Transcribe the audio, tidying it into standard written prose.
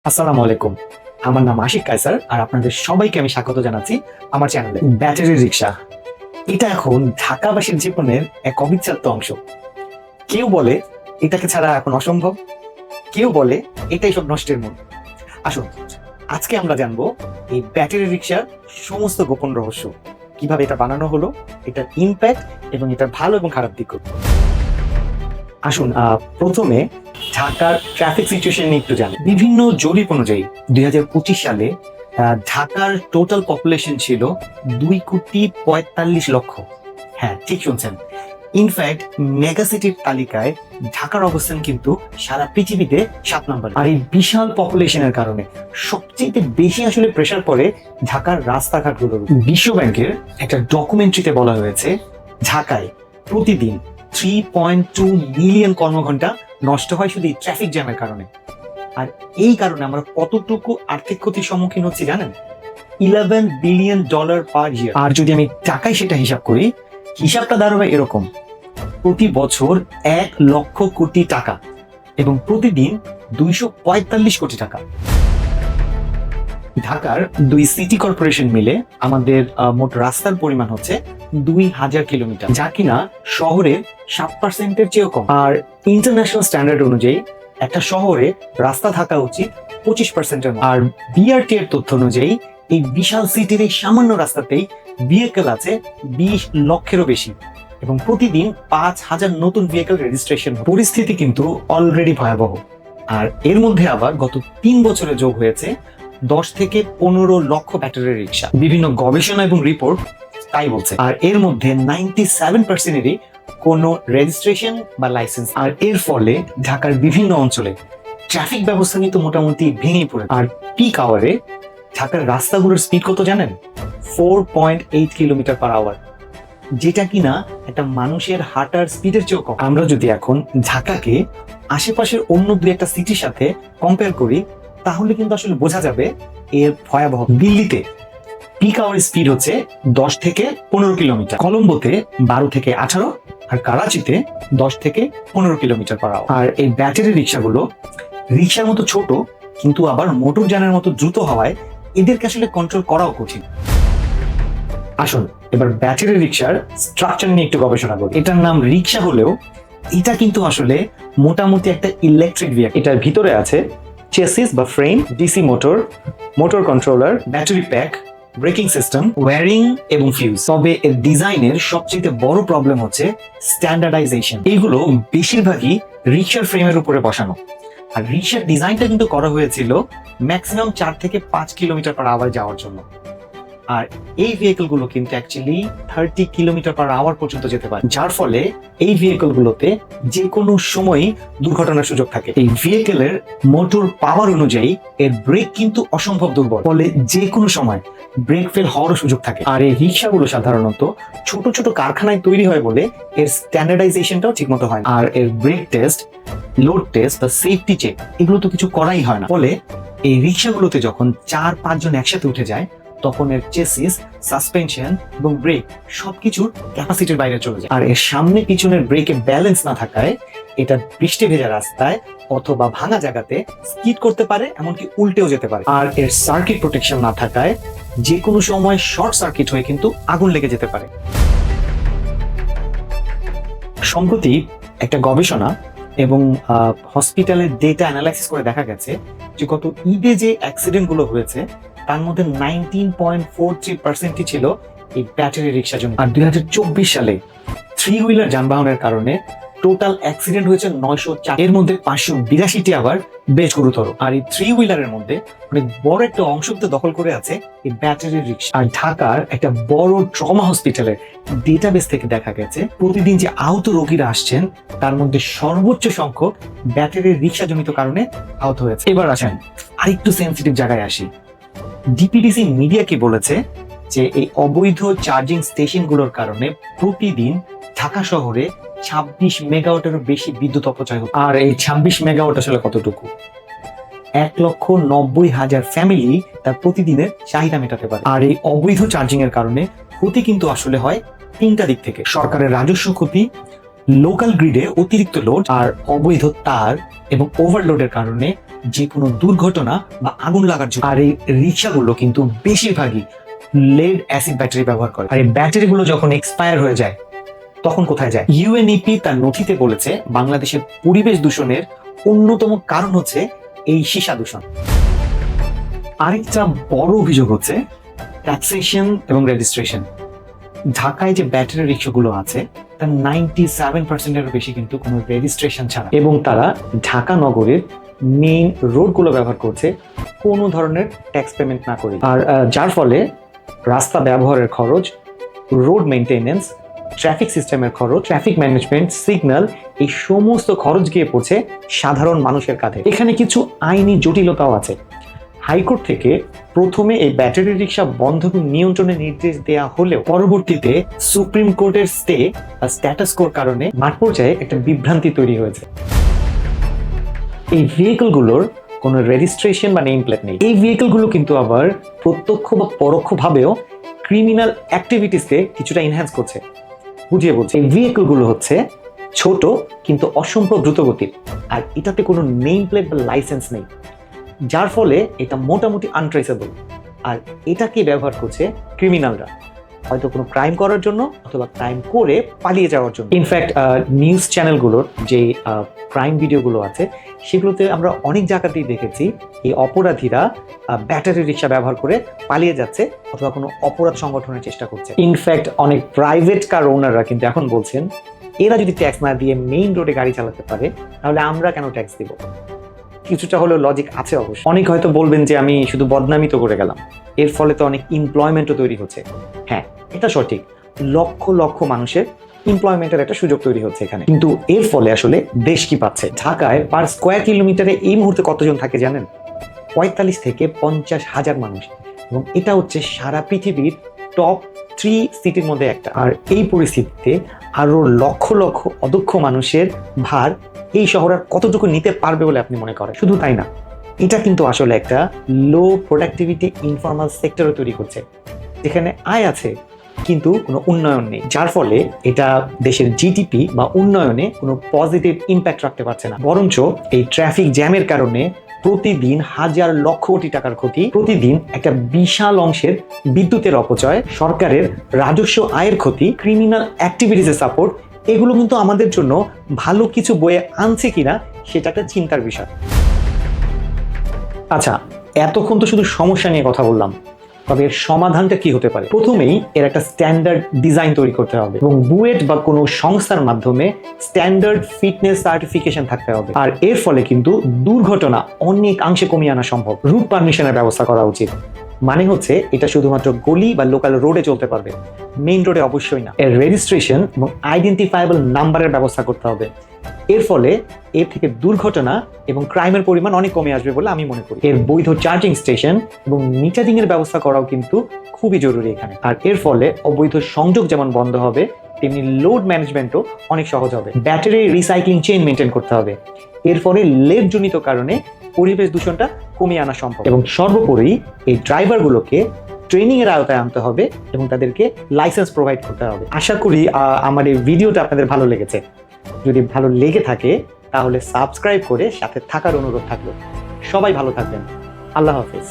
আসসালামু আলাইকুম। আমার নাম আশিক কায়সার আর আপনাদের সবাইকে আমি স্বাগত জানাচ্ছি আমার চ্যানেলে। ব্যাটারি রিক্সা এটা এখন ঢাকাবাসীর জীবনের এক অবিচ্ছেদ্য অংশ। কেউ বলে এটাকে ছাড়া এখন অসম্ভব, কেউ বলে এটাই সব নষ্টের মূল। আসুন আজকে আমরা জানবো এই ব্যাটারি রিক্সার সমস্ত গোপন রহস্য, কিভাবে এটা বানানো হলো, এটার ইমপ্যাক্ট এবং এটার ভালো এবং খারাপ দিক। আসুন প্রথমে ঢাকার ট্রাফিক সিচুয়েশন নিয়ে একটু জানি। বিভিন্ন জরিপ অনুযায়ী 2025 সালে ঢাকার টোটাল পপুলেশন ছিল 2,45,00,000। হ্যাঁ, ঠিক শুনছেন। ইনফ্যাক্ট মেগা সিটির তালিকায় ঢাকার অবস্থান কিন্তু সারা পৃথিবীতে 7 নম্বর। আর এই বিশাল পপুলেশনের কারণে সবচেয়ে বেশি আসলে প্রেসার পড়ে ঢাকার রাস্তাঘাটগুলোর উপর। বিশ্ব ব্যাংকের একটা ডকুমেন্টারিতে বলা হয়েছে ঢাকায় প্রতিদিন 3.2 মিলিয়ন কর্মঘন্টা নষ্ট হয় শুধু এই ট্রাফিক জ্যামের কারণে। আর এই কারণে আমরা কতটুকু আর্থিক ক্ষতির সম্মুখীন হচ্ছি জানেন? $11 বিলিয়ন পার ইয়ার। আর যদি আমি টাকায় সেটা হিসাব করি, হিসাবটা দাঁড়াবে এরকম: প্রতি বছর 1 লক্ষ কোটি টাকা এবং প্রতিদিন 245 কোটি টাকা। ঢাকার 2 সিটি কর্পোরেশন মিলে আমাদের মোট রাস্তার পরিমাণ হচ্ছে 2000 কিলোমিটার, যা কিনা শহরের 7%-এর চেয়েও কম। আর ইন্টারন্যাশনাল স্ট্যান্ডার্ড অনুযায়ী একটা শহরে রাস্তা থাকা উচিত 25%-এর। আর বিআরটি এর তথ্য অনুযায়ী এই বিশাল সিটির এই সামান্য রাস্তাতেই ভেহিকল আছে 20 লক্ষেরও বেশি এবং প্রতিদিন 5,000 নতুন ভেহিকল রেজিস্ট্রেশন। পরিস্থিতি কিন্তু অলরেডি ভয়াবহ। আর এর মধ্যে আবার গত 3 বছরে যোগ হয়েছে 10 থেকে 15 লক্ষ ব্যাটারি রিক্সা। বিভিন্ন গবেষণা এবং রিপোর্ট তাই বলছে। আর এর মধ্যে 97%-এরই কোনো রেজিস্ট্রেশন বা লাইসেন্স। আর এর ফলে ঢাকার বিভিন্ন অঞ্চলে ট্রাফিক ব্যবস্থা কিন্তু মোটামুটি ভেঙে পড়ে। আর পিক আওয়ারে ঢাকার রাস্তাগুলোর স্পিড কত জানেন? 4.8 কিলোমিটার পার আওয়ার, যেটা কিনা একটা মানুষের হাঁটার স্পিডের চেয়েও কম। আমরা যদি এখন ঢাকাকে আশেপাশের অন্য দুই একটা সিটির সাথে কম্পেয়ার করি, তাহলে কিন্তু আসলে বোঝা যাবে এর ভয়াবহ। দিল্লিতে পিক আওয়ার স্পিড হচ্ছে 10 থেকে 15 কিলোমিটার, কলম্বোতে 12 থেকে 18, আর করাচিতে 10 থেকে 15 কিলোমিটার পার আওয়ার। আর এই ব্যাটারি রিক্সাগুলো রিক্সার মতো ছোট কিন্তু আবার মোটর যানের মতো দ্রুত হওয়ায় এদেরকে আসলে কন্ট্রোল করাও কঠিন। আসুন এবার ব্যাটারি রিক্সার স্ট্রাকচার নিয়ে একটু গবেষণা করি। এটার নাম রিক্সা হলেও এটা কিন্তু আসলে মোটামুটি একটা ইলেকট্রিক ভেহিকল। এটার ভিতরে আছে চেসিস বা frame, DC motor, motor controller, battery pack, braking system, wiring এবং ফিউজ। তবে এর ডিজাইনের সবচেয়ে বড় প্রবলেম হচ্ছে স্ট্যান্ডার্ডাইজেশন। এইগুলো বেশিরভাগই রিক্সার ফ্রেমের উপরে বসানো। আর রিক্সার ডিজাইনটা কিন্তু করা হয়েছিল ম্যাক্সিমাম 4 থেকে 5 কিলোমিটার পার আওয়ার যাওয়ার জন্য। আর এই ভেহিকল গুলো কিন্তু অ্যাকচুয়ালি 30 কিলোমিটার পার আওয়ার পর্যন্ত যেতে পারে, যার ফলে এই ভেহিকল গুলোতে যে কোনো সময়ই দুর্ঘটনার সুযোগ থাকে। এই ভেহিকলের মোটর পাওয়ার অনুযায়ী এর ব্রেক কিন্তু অসম্ভব দুর্বল, ফলে যে কোনো সময় ব্রেক ফেল হওয়ারও সুযোগ থাকে। আর এই রিক্সাগুলো সাধারণত ছোট ছোট কারখানায় তৈরি হয় বলে এর স্ট্যান্ডার্ডাইজেশনটাও ঠিকমতো হয়। আর এর ব্রেক টেস্ট, লোড টেস্ট বা সেফটি চেক এগুলো তো কিছু করাই হয় না। ফলে এই রিক্সাগুলোতে যখন 4-5 জন একসাথে উঠে যায়, তখন এর চেসিস, সাসপেনশন এবং ব্রেক সবকিছুর ক্যাপাসিটির বাইরে চলে যায়। আর এর সামনে পিছনের ব্রেকে ব্যালেন্স না থাকায় এটা বৃষ্টি ভেজা রাস্তায় অথবা ভাঙা জায়গাতে স্কিড করতে পারে, এমনকি উল্টেও যেতে পারে। আর এর সার্কিট প্রোটেকশন না থাকায় যে কোনো সময় শর্ট সার্কিট হয়ে কিন্তু আগুন লেগে যেতে পারে। সম্প্রতি একটা গবেষণা এবং হসপিটালের ডেটা অ্যানালাইসিস করে দেখা গেছে যে গত ঈদে যে অ্যাক্সিডেন্ট গুলো হয়েছে তার মধ্যে 19.43% ছিল এই ব্যাটারি রিক্সা জন্য। আর 2024 সালে 3 হুইলার যানবাহনের কারণে টোটাল অ্যাক্সিডেন্ট হয়েছে 904, এর মধ্যে 582টি আবার বেশ গুরুতর। আর এই 3 হুইলারের মধ্যে অনেক বড় একটা অংশ দখল করে আছে এই ব্যাটারি রিক্সা। আর ঢাকার একটা বড় ট্রমা হসপিটালের ডেটাবেস থেকে দেখা গেছে প্রতিদিন যে আহত রোগীরা আসছেন তার মধ্যে সর্বোচ্চ সংখ্যক ব্যাটারি রিক্সা জনিত কারণে আহত হয়েছে। এবার আসেন আরেকটু সেন্সিটিভ জায়গায় আসি। ডিপিডিসি মিডিয়া কি বলেছে যে এই অবৈধ চার্জিং স্টেশনগুলোর কারণে প্রতিদিন ঢাকা শহরে 26 মেগাওয়াটেরও বেশি বিদ্যুৎ অপচয় হচ্ছে। আর এই 26 মেগাওয়াট আসলে কতটুকু? 1,90,000 ফ্যামিলি তার প্রতিদিনের চাহিদা মেটাতে পারে। আর এই অবৈধ চার্জিং এর কারণে ক্ষতি কিন্তু আসলে হয় 3টা দিক থেকে: সরকারের রাজস্ব ক্ষতি, লোকাল গ্রিডে অতিরিক্ত লোড, আর অবৈধ তার এবং ওভারলোডের কারণে যে কোনো দুর্ঘটনা বা আগুন লাগার জন্য। আর এই রিক্সাগুলো কিন্তু বেশিরভাগই লেড অ্যাসিড ব্যাটারি ব্যবহার করে। আর এই ব্যাটারিগুলো যখন এক্সপায়ার হয়ে যায় তখন কোথায় যায়? ইউএনইপি তার নথিতে বলেছে বাংলাদেশের পরিবেশ দূষণের অন্যতম কারণ হচ্ছে এই সীসা দূষণ। আরেকটা বড় অভিযোগ হচ্ছে ট্যাক্সেশন এবং রেজিস্ট্রেশন। ঢাকায় যে ব্যাটারি রিক্সাগুলো আছে তার 97%-এরও বেশি কিন্তু কোনো রেজিস্ট্রেশন ছাড়া, এবং তারা ঢাকা নগরের মেইন রোডগুলো ব্যবহার করছে কোনো ধরনের ট্যাক্স পেমেন্ট না করে। আর যার ফলে রাস্তা ব্যবহারের খরচ, রোড মেইনটেনেন্স, ট্রাফিক সিস্টেমের খরচ, ট্রাফিক ম্যানেজমেন্ট, সিগন্যাল, এই সমস্ত খরচ গিয়ে পড়ছে সাধারণ মানুষের কাঁধে। এখানে কিছু আইনি জটিলতাও আছে। হাইকোর্ট থেকে প্রথমে এই ব্যাটারি রিক্সা বন্ধ নিয়ন্ত্রণের নির্দেশ দেওয়া হলেও পরবর্তীতে সুপ্রিম কোর্টের স্টে বা স্ট্যাটাস কোর কারণে মাঠ পর্যায়ে একটা বিভ্রান্তি তৈরি হয়েছে। এই ভেহিকলগুলোর কোনো রেজিস্ট্রেশন বা নেম প্লেট নেই। এই ভেহিকলগুলো কিন্তু আবার প্রত্যক্ষ বা পরোক্ষভাবেও ক্রিমিনাল অ্যাক্টিভিটিসকে কিছুটা এনহ্যান্স করছে। বুঝিয়ে বলছে, এই ভেহিকলগুলো হচ্ছে ছোট কিন্তু অসম্ভব দ্রুতগতির, আর এটাতে কোনো নেম প্লেট বা লাইসেন্স নেই, যার ফলে এটা মোটামুটি আনট্রেসেবল। আর এটাকে ব্যবহার করছে ক্রিমিনালরা, হয়তো কোনো ক্রাইম করার জন্য অথবা ক্রাইম করে পালিয়ে যাওয়ার জন্য। ইনফ্যাক্ট নিউজ চ্যানেলগুলোর যে ক্রাইম ভিডিওগুলো আছে সেগুলোতে আমরা অনেক জায়গাতেই দেখেছি এই অপরাধীরা ব্যাটারি রিক্সা ব্যবহার করে পালিয়ে যাচ্ছে অথবা কোনো অপরাধ সংগঠনের চেষ্টা করছে। ইনফ্যাক্ট অনেক প্রাইভেট কার ওনাররা কিন্তু এখন বলছেন এরা যদি ট্যাক্স না দিয়ে মেইন রোডে গাড়ি চালাতে পারে তাহলে আমরা কেন ট্যাক্স দিব। কিছুটা হলেও লজিক আছে অবশ্য। অনেক হয়তো বলবেন যে আমি শুধু বদনামি তো করে গেলাম, এর ফলে তো অনেক এমপ্লয়মেন্টও তৈরি হচ্ছে। হ্যাঁ, এটা সঠিক, লক্ষ লক্ষ মানুষের এমপ্লয়মেন্টের একটা সুযোগ তৈরি হচ্ছে এখানে। কিন্তু এর ফলে আসলে দেশ কি পাচ্ছে? ঢাকায় পার স্কোয়ার কিলোমিটারে এই মুহূর্তে কতজন থাকে জানেন? 45 থেকে 50,000 মানুষ, এবং এটা হচ্ছে সারা পৃথিবীর টপ 3 সিটির মধ্যে একটা। আর এই পরিস্থিতিতে আরো লক্ষ লক্ষ অদক্ষ মানুষের ভার এই শহর আর কতটুকু নিতে পারবে বলে আপনি মনে করেন? শুধু তাই না, এটা কিন্তু আসলে একটা লো প্রোডাক্টিভিটি ইনফর্মাল সেক্টরও তৈরি করছে, যেখানে আয় আছে কিন্তু কোনো উন্নয়ন নেই, যার ফলে এটা দেশের জিডিপি বা উন্নয়নে কোনো পজিটিভ ইম্প্যাক্ট রাখতে পারছে না। বরঞ্চ এই ট্রাফিক জ্যামের কারণে প্রতিদিন হাজার লক্ষ কোটি টাকার ক্ষতি, প্রতিদিন একটা বিশাল অংশের বিদ্যুতের অপচয়, সরকারের রাজস্ব আয়ের ক্ষতি, ক্রিমিনাল অ্যাক্টিভিটিসের সাপোর্ট, এগুলো কিন্তু আমাদের জন্য ভালো কিছু বয়ে আনছে কিনা সেটা একটা চিন্তার বিষয়। আচ্ছা, এতক্ষণ তো শুধু সমস্যা নিয়ে কথা বললাম, তবে এর সমাধানটা কি হতে পারে? প্রথমেই এর একটা স্ট্যান্ডার্ড ডিজাইন তৈরি করতে হবে এবং বুয়েট বা কোনো সংস্থার মাধ্যমে স্ট্যান্ডার্ড ফিটনেস সার্টিফিকেশন থাকতে হবে। আর এর ফলে কিন্তু দুর্ঘটনা অনেকাংশে কমিয়ে আনা সম্ভব। রুট পারমিশনের ব্যবস্থা করা উচিত, মানে হচ্ছে এটা শুধুমাত্র গলি বা লোকাল রোডে চলতে পারবে, মেইন রোডে অবশ্যই না। এর রেজিস্ট্রেশন এবং আইডেন্টিফাইবল নাম্বারের ব্যবস্থা করতে হবে। এর ফলে এর থেকে দুর্ঘটনা এবং ক্রাইমের পরিমাণ অনেক কমে আসবে বলে আমি মনে করি। এর বৈধ চার্জিং স্টেশন এবং মিটারিং এর ব্যবস্থা করাও কিন্তু খুবই জরুরি এখানে। আর এর ফলে অবৈধ সংযোগ যেমন বন্ধ হবে, তেমনি লোড ম্যানেজমেন্টও অনেক সহজ হবে। ব্যাটারি রিসাইক্লিং চেইন মেনটেন করতে হবে, এর ফলে লেড জনিত কারণে পরিবেশ দূষণটা কমিয়ে আনা সম্ভব। এবং সর্বোপরি এই ড্রাইভারগুলোকে ট্রেনিং এর আওতায় আনতে হবে এবং তাদেরকে লাইসেন্স প্রোভাইড করতে হবে। আশা করি আমার এই ভিডিওটা আপনাদের ভালো লেগেছে। যদি ভালো লেগে থাকে তাহলে সাবস্ক্রাইব করে সাথে থাকার অনুরোধ থাকলো। সবাই ভালো থাকবেন। আল্লাহ হাফেজ।